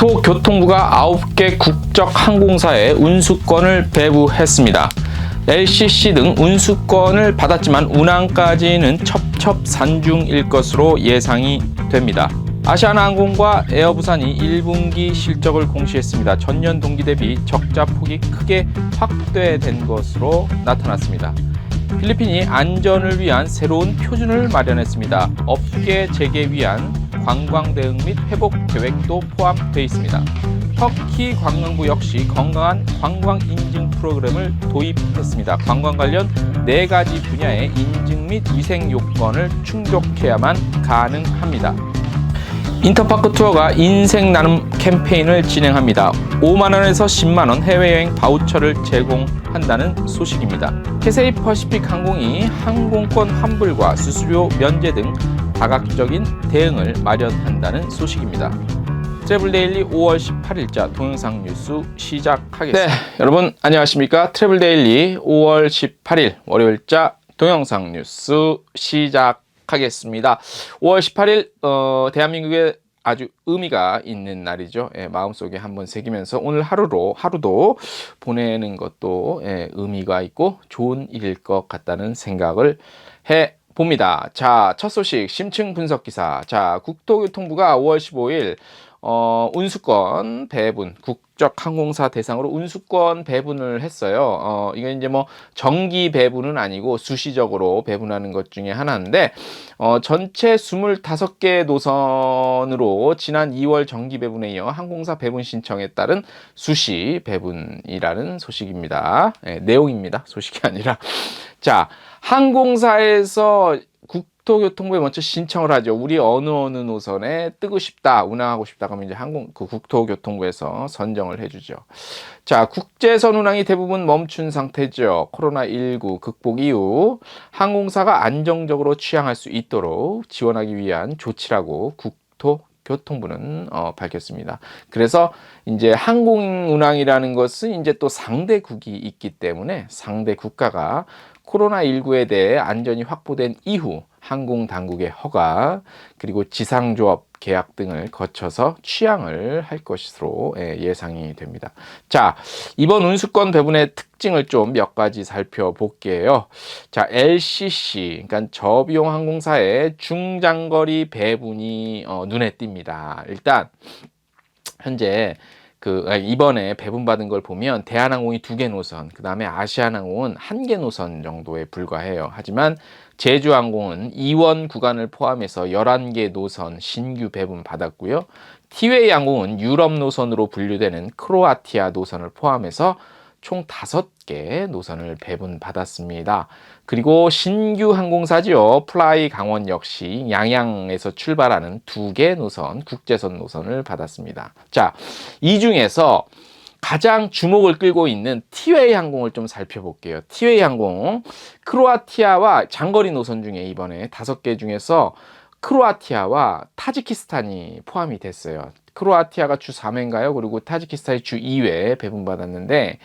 국토교통부가 9개 국적 항공사에 운수권을 배부했습니다. LCC 등 운수권을 받았지만 운항까지는 첩첩산중일 것으로 예상이 됩니다. 아시아나항공과 에어부산이 1분기 실적을 공시했습니다. 전년 동기 대비 적자 폭이 크게 확대된 것으로 나타났습니다. 필리핀이 안전을 위한 새로운 표준을 마련했습니다. 업계 재개 위한 관광 대응 및 회복 계획도 포함되어 있습니다. 터키 관광부 역시 건강한 관광 인증 프로그램을 도입했습니다. 관광 관련 4가지 분야의 인증 및 위생 요건을 충족해야만 가능합니다. 인터파크 투어가 인생 나눔 캠페인을 진행합니다. 5만원에서 10만원 해외여행 바우처를 제공한다는 소식입니다. 캐세이 퍼시픽 항공이 항공권 환불과 수수료 면제 등 다각적인 대응을 마련한다는 소식입니다. 트래블데일리 5월 18일자 동영상 뉴스 시작하겠습니다. 네, 여러분 안녕하십니까? 트래블데일리 5월 18일 월요일자 동영상 뉴스 시작하겠습니다. 5월 18일 대한민국에 아주 의미가 있는 날이죠. 마음속에 한번 새기면서 오늘 하루도 보내는 것도 의미가 있고 좋은 일일 것 같다는 생각을 해 봅니다. 자, 첫 소식 심층 분석 기사. 자, 국토교통부가 5월 15일 운수권 배분, 국적 항공사 대상으로 운수권 배분을 했어요. 이건 이제 뭐 정기 배분은 아니고 수시적으로 배분하는 것 중에 하나인데, 전체 25개 노선으로 지난 2월 정기 배분에 이어 항공사 배분 신청에 따른 수시 배분이라는 소식입니다. 내용입니다. 소식이 아니라. 자, 항공사에서 국토교통부에 먼저 신청을 하죠. 우리 어느 노선에 뜨고 싶다, 운항하고 싶다 그러면 이제 국토교통부에서 선정을 해주죠. 자, 국제선 운항이 대부분 멈춘 상태죠. 코로나19 극복 이후 항공사가 안정적으로 취항할 수 있도록 지원하기 위한 조치라고 국토교통부는 밝혔습니다. 그래서 이제 항공 운항이라는 것은 이제 또 상대국이 있기 때문에 상대 국가가 코로나19에 대해 안전이 확보된 이후 항공 당국의 허가 그리고 지상조업 계약 등을 거쳐서 취항을 할 것으로 예상이 됩니다. 자, 이번 운수권 배분의 특징을 좀 몇 가지 살펴볼게요. 자, LCC, 그러니까 저비용 항공사의 중장거리 배분이 눈에 띕니다. 일단 현재 이번에 배분받은 걸 보면 대한항공이 2개 노선, 그 다음에 아시아나항공은 1개 노선 정도에 불과해요. 하지만 제주항공은 이원 구간을 포함해서 11개 노선 신규 배분 받았고요. 티웨이 항공은 유럽 노선으로 분류되는 크로아티아 노선을 포함해서 총 5개 노선을 배분받았습니다. 그리고 신규 항공사죠. 플라이 강원 역시 양양에서 출발하는 2개 노선, 국제선 노선을 받았습니다. 자, 이 중에서 가장 주목을 끌고 있는 티웨이 항공을 좀 살펴볼게요. 티웨이 항공, 크로아티아와 장거리 노선 중에 이번에 5개 중에서 크로아티아와 타지키스탄이 포함이 됐어요. 크로아티아가 주 3회인가요? 그리고 타지키스탄이 주 2회 배분받았는데,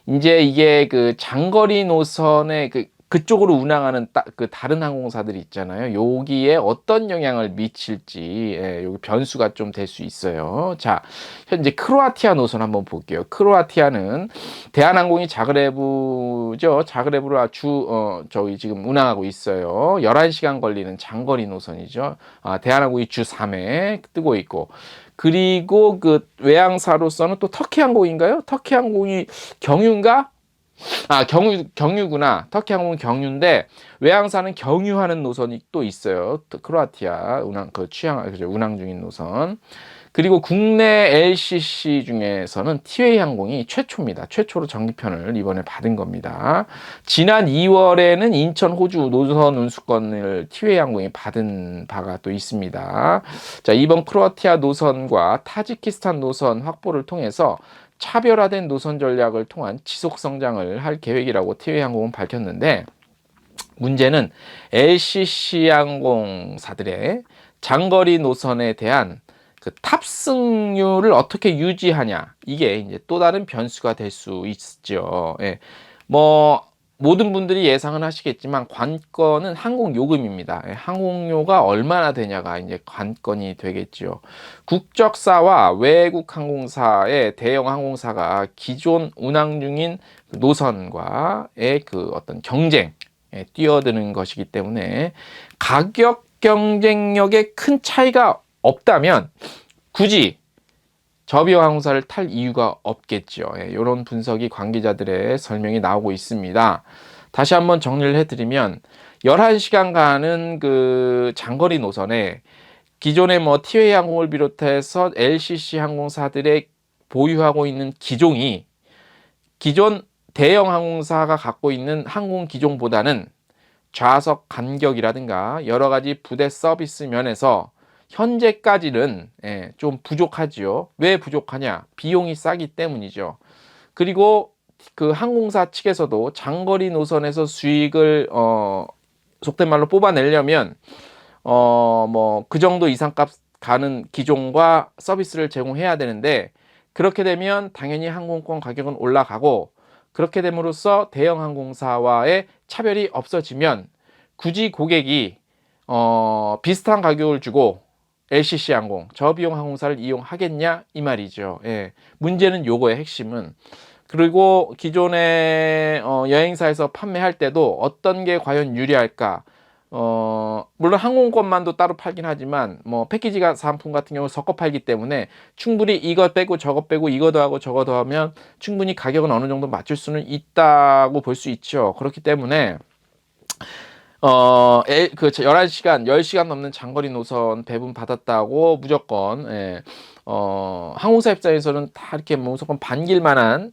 이제 이게 장거리 노선에 그쪽으로 운항하는 다른 항공사들이 있잖아요. 여기에 어떤 영향을 미칠지, 여기 변수가 좀 될 수 있어요. 자, 현재 크로아티아 노선 한번 볼게요. 크로아티아는 대한항공이 자그레브죠. 자그레브로 저기 지금 운항하고 있어요. 11시간 걸리는 장거리 노선이죠. 대한항공이 주 3회 뜨고 있고, 그리고 외항사로서는 또 터키 항공인가요? 터키 항공이 경유인가? 경유구나. 터키 항공은 경유인데 외항사는 경유하는 노선이 또 있어요. 크로아티아 운항 중인 노선. 그리고 국내 LCC 중에서는 티웨이 항공이 최초입니다. 최초로 정기편을 이번에 받은 겁니다. 지난 2월에는 인천 호주 노선 운수권을 티웨이 항공이 받은 바가 또 있습니다. 자, 이번 크로아티아 노선과 타지키스탄 노선 확보를 통해서 차별화된 노선 전략을 통한 지속 성장을 할 계획이라고 티웨이 항공은 밝혔는데, 문제는 LCC 항공사들의 장거리 노선에 대한 탑승률을 어떻게 유지하냐, 이게 이제 또 다른 변수가 될 수 있죠. 모든 분들이 예상은 하시겠지만 관건은 항공요금입니다. 항공료가 얼마나 되냐가 이제 관건이 되겠죠. 국적사와 외국 항공사의 대형 항공사가 기존 운항 중인 노선과의 그 어떤 경쟁에 뛰어드는 것이기 때문에 가격 경쟁력에 큰 차이가 없다면 굳이 저비용 항공사를 탈 이유가 없겠죠. 이런 분석이 관계자들의 설명이 나오고 있습니다. 다시 한번 정리를 해드리면 11시간 가는 그 장거리 노선에 기존의 뭐 티웨이 항공을 비롯해서 LCC 항공사들의 보유하고 있는 기종이 기존 대형 항공사가 갖고 있는 항공 기종보다는 좌석 간격이라든가 여러 가지 부대 서비스 면에서 현재까지는 좀 부족하지요. 왜 부족하냐? 비용이 싸기 때문이죠. 그리고 그 항공사 측에서도 장거리 노선에서 수익을 속된 말로 뽑아내려면 뭐 그 정도 이상값 가는 기종과 서비스를 제공해야 되는데 그렇게 되면 당연히 항공권 가격은 올라가고 그렇게 됨으로써 대형 항공사와의 차별이 없어지면 굳이 고객이 비슷한 가격을 주고 LCC 항공, 저비용 항공사를 이용하겠냐 이 말이죠. 문제는 요거의 핵심은. 그리고 기존의 여행사에서 판매할 때도 어떤 게 과연 유리할까? 물론 항공권만도 따로 팔긴 하지만 뭐 패키지가 상품 같은 경우 섞어 팔기 때문에 충분히 이거 빼고 저거 빼고 이거 더하고 저거 더하면 충분히 가격은 어느 정도 맞출 수는 있다고 볼 수 있죠. 그렇기 때문에 그 11시간, 10시간 넘는 장거리 노선 배분 받았다고 무조건 항공사 입장에서는 다 이렇게 무조건 반길 만한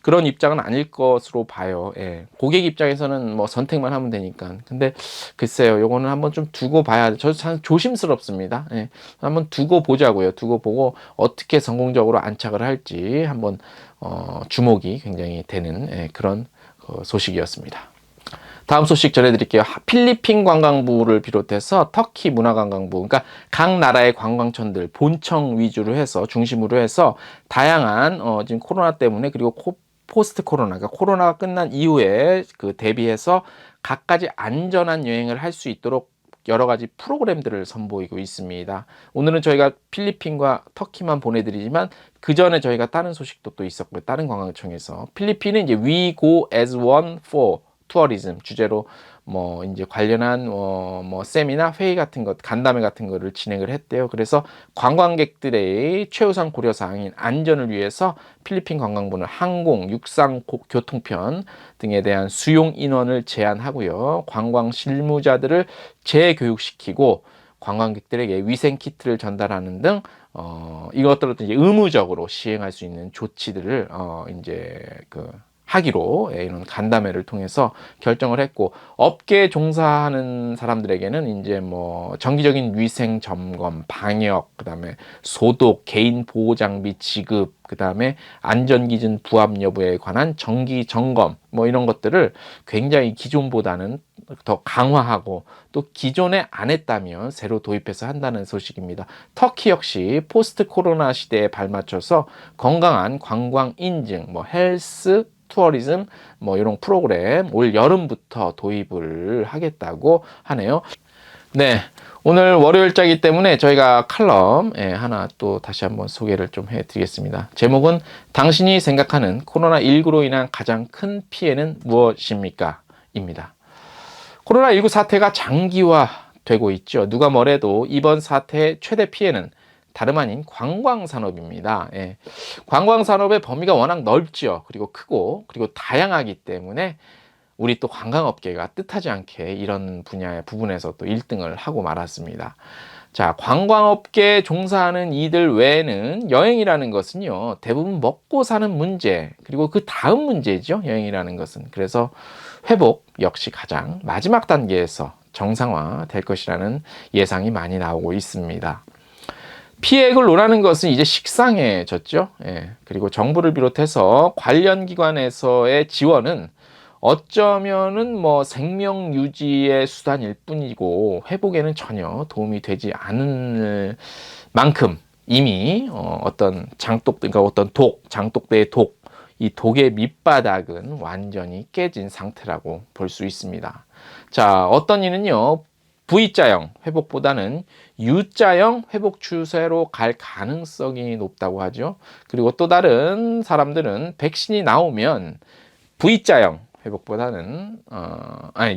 그런 입장은 아닐 것으로 봐요. 고객 입장에서는 뭐 선택만 하면 되니까. 근데 글쎄요, 요거는 한번 좀 두고 봐야 돼. 저도 참 조심스럽습니다. 한번 두고 보자고요. 두고 보고 어떻게 성공적으로 안착을 할지 한번 주목이 굉장히 되는 그런 소식이었습니다. 다음 소식 전해드릴게요. 필리핀 관광부를 비롯해서 터키 문화관광부, 그러니까 각 나라의 관광청들 본청 위주로 해서 중심으로 해서 다양한 지금 코로나 때문에 그리고 포스트 코로나, 그러니까 코로나가 끝난 이후에 그 대비해서 각가지 안전한 여행을 할 수 있도록 여러 가지 프로그램들을 선보이고 있습니다. 오늘은 저희가 필리핀과 터키만 보내드리지만 그 전에 저희가 다른 소식도 또 있었고요. 다른 관광청에서 필리핀은 이제 We Go as One for 투어리즘 주제로 뭐 이제 관련한 뭐 세미나 회의 같은 것 간담회 같은 거를 진행을 했대요. 그래서 관광객들의 최우선 고려 사항인 안전을 위해서 필리핀 관광부는 항공, 육상, 교통편 등에 대한 수용 인원을 제한하고요. 관광 실무자들을 재교육시키고 관광객들에게 위생 키트를 전달하는 등 이것들을 이제 의무적으로 시행할 수 있는 조치들을 이제 하기로 이런 간담회를 통해서 결정을 했고 업계에 종사하는 사람들에게는 이제 뭐 정기적인 위생 점검, 방역, 그다음에 소독, 개인 보호 장비 지급, 그다음에 안전 기준 부합 여부에 관한 정기 점검 뭐 이런 것들을 굉장히 기존보다는 더 강화하고 또 기존에 안 했다면 새로 도입해서 한다는 소식입니다. 터키 역시 포스트 코로나 시대에 발맞춰서 건강한 관광 인증, 뭐 헬스 투어리즘 뭐 이런 프로그램 올 여름부터 도입을 하겠다고 하네요. 네, 오늘 월요일자이기 때문에 저희가 칼럼 하나 또 다시 한번 소개를 좀 해드리겠습니다. 제목은 당신이 생각하는 코로나19로 인한 가장 큰 피해는 무엇입니까? 입니다. 코로나19 사태가 장기화되고 있죠. 누가 뭐래도 이번 사태의 최대 피해는 다름 아닌 관광산업입니다. 관광산업의 범위가 워낙 넓죠. 그리고 크고 그리고 다양하기 때문에 우리 또 관광업계가 뜻하지 않게 이런 분야의 부분에서 또 1등을 하고 말았습니다. 자, 관광업계에 종사하는 이들 외에는 여행이라는 것은요, 대부분 먹고 사는 문제, 그리고 그 다음 문제죠, 여행이라는 것은. 그래서 회복 역시 가장 마지막 단계에서 정상화 될 것이라는 예상이 많이 나오고 있습니다. 피해액을 논하는 것은 이제 식상해졌죠. 그리고 정부를 비롯해서 관련 기관에서의 지원은 어쩌면은 뭐 생명 유지의 수단일 뿐이고 회복에는 전혀 도움이 되지 않을 만큼 이미 어떤 장독, 그러니까 어떤 장독대의 독 이 독의 밑바닥은 완전히 깨진 상태라고 볼 수 있습니다. 자, 어떤 이는요, V자형 회복보다는 U자형 회복 추세로 갈 가능성이 높다고 하죠. 그리고 또 다른 사람들은 백신이 나오면 V자형 회복보다는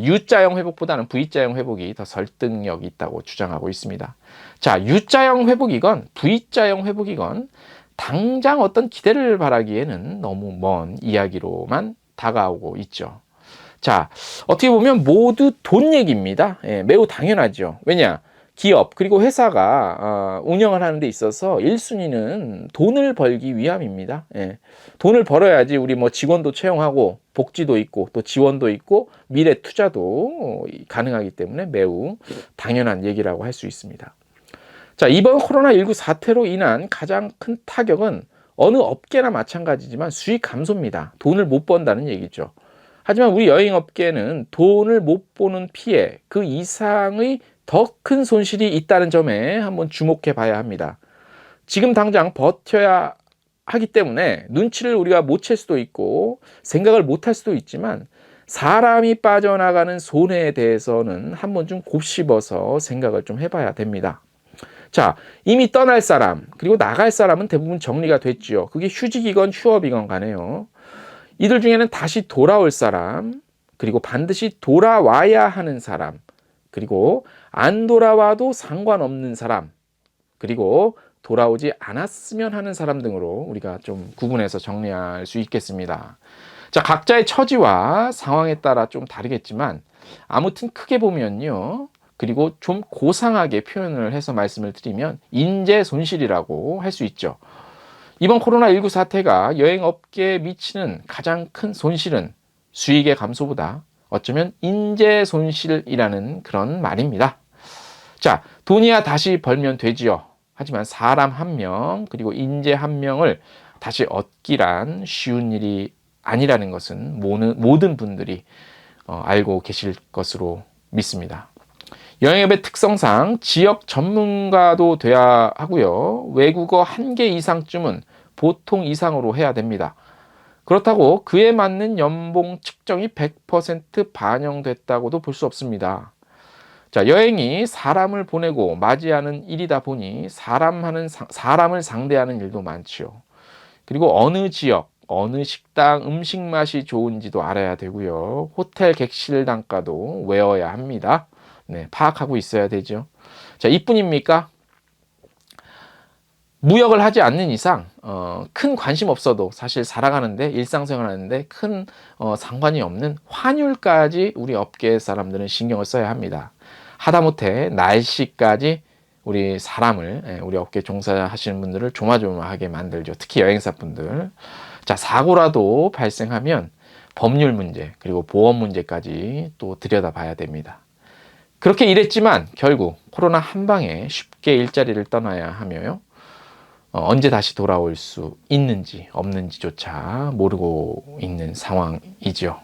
U자형 회복보다는 V자형 회복이 더 설득력이 있다고 주장하고 있습니다. 자, U자형 회복이건 V자형 회복이건 당장 어떤 기대를 바라기에는 너무 먼 이야기로만 다가오고 있죠. 자, 어떻게 보면 모두 돈 얘기입니다. 예, 매우 당연하죠. 왜냐? 기업 그리고 회사가 운영을 하는 데 있어서 1순위는 돈을 벌기 위함입니다. 예, 돈을 벌어야지 우리 뭐 직원도 채용하고 복지도 있고 또 지원도 있고 미래 투자도 가능하기 때문에 매우 당연한 얘기라고 할 수 있습니다. 자, 이번 코로나19 사태로 인한 가장 큰 타격은 어느 업계나 마찬가지지만 수익 감소입니다. 돈을 못 번다는 얘기죠. 하지만 우리 여행업계는 돈을 못 보는 피해, 그 이상의 더 큰 손실이 있다는 점에 한번 주목해 봐야 합니다. 지금 당장 버텨야 하기 때문에 눈치를 우리가 못 챌 수도 있고 생각을 못 할 수도 있지만 사람이 빠져나가는 손해에 대해서는 한번 좀 곱씹어서 생각을 좀 해봐야 됩니다. 자, 이미 떠날 사람 그리고 나갈 사람은 대부분 정리가 됐죠. 그게 휴직이건 휴업이건 간에요. 이들 중에는 다시 돌아올 사람, 그리고 반드시 돌아와야 하는 사람, 그리고 안 돌아와도 상관없는 사람, 그리고 돌아오지 않았으면 하는 사람 등으로 우리가 좀 구분해서 정리할 수 있겠습니다. 자, 각자의 처지와 상황에 따라 좀 다르겠지만 아무튼 크게 보면요. 그리고 좀 고상하게 표현을 해서 말씀을 드리면 인재 손실이라고 할 수 있죠. 이번 코로나19 사태가 여행업계에 미치는 가장 큰 손실은 수익의 감소보다 어쩌면 인재 손실이라는 그런 말입니다. 자, 돈이야 다시 벌면 되지요. 하지만 사람 한 명 그리고 인재 한 명을 다시 얻기란 쉬운 일이 아니라는 것은 모든 분들이 알고 계실 것으로 믿습니다. 여행업의 특성상 지역 전문가도 돼야 하고요. 외국어 1개 이상쯤은 보통 이상으로 해야 됩니다. 그렇다고 그에 맞는 연봉 측정이 100% 반영됐다고도 볼 수 없습니다. 자, 여행이 사람을 보내고 맞이하는 일이다 보니 사람을 상대하는 일도 많지요. 그리고 어느 지역, 어느 식당 음식 맛이 좋은지도 알아야 되고요. 호텔 객실 단가도 외워야 합니다. 네, 파악하고 있어야 되죠. 자, 이뿐입니까? 무역을 하지 않는 이상 큰 관심 없어도 사실 살아가는데 일상생활하는데 큰 상관이 없는 환율까지 우리 업계 사람들은 신경을 써야 합니다. 하다못해 날씨까지 우리 사람을 우리 업계 종사하시는 분들을 조마조마하게 만들죠. 특히 여행사분들. 자, 사고라도 발생하면 법률 문제 그리고 보험 문제까지 또 들여다봐야 됩니다. 그렇게 일했지만 결국 코로나 한 방에 쉽게 일자리를 떠나야 하며요. 언제 다시 돌아올 수 있는지 없는지조차 모르고 있는 상황이죠.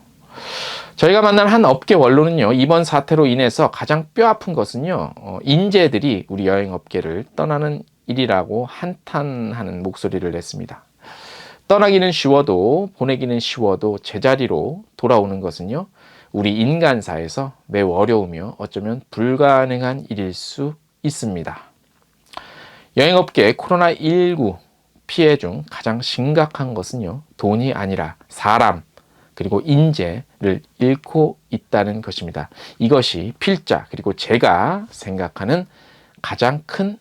저희가 만난 한 업계 원로는요, 이번 사태로 인해서 가장 뼈아픈 것은요, 인재들이 우리 여행업계를 떠나는 일이라고 한탄하는 목소리를 냈습니다. 떠나기는 쉬워도 보내기는 쉬워도 제자리로 돌아오는 것은요, 우리 인간사에서 매우 어려우며 어쩌면 불가능한 일일 수 있습니다. 여행업계 코로나19 피해 중 가장 심각한 것은요, 돈이 아니라 사람 그리고 인재를 잃고 있다는 것입니다. 이것이 필자 그리고 제가 생각하는 가장 큰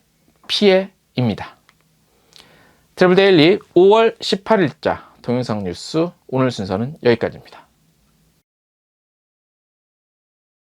피해입니다. 트래블데일리 5월 18일자 동영상 뉴스 오늘 순서는 여기까지입니다.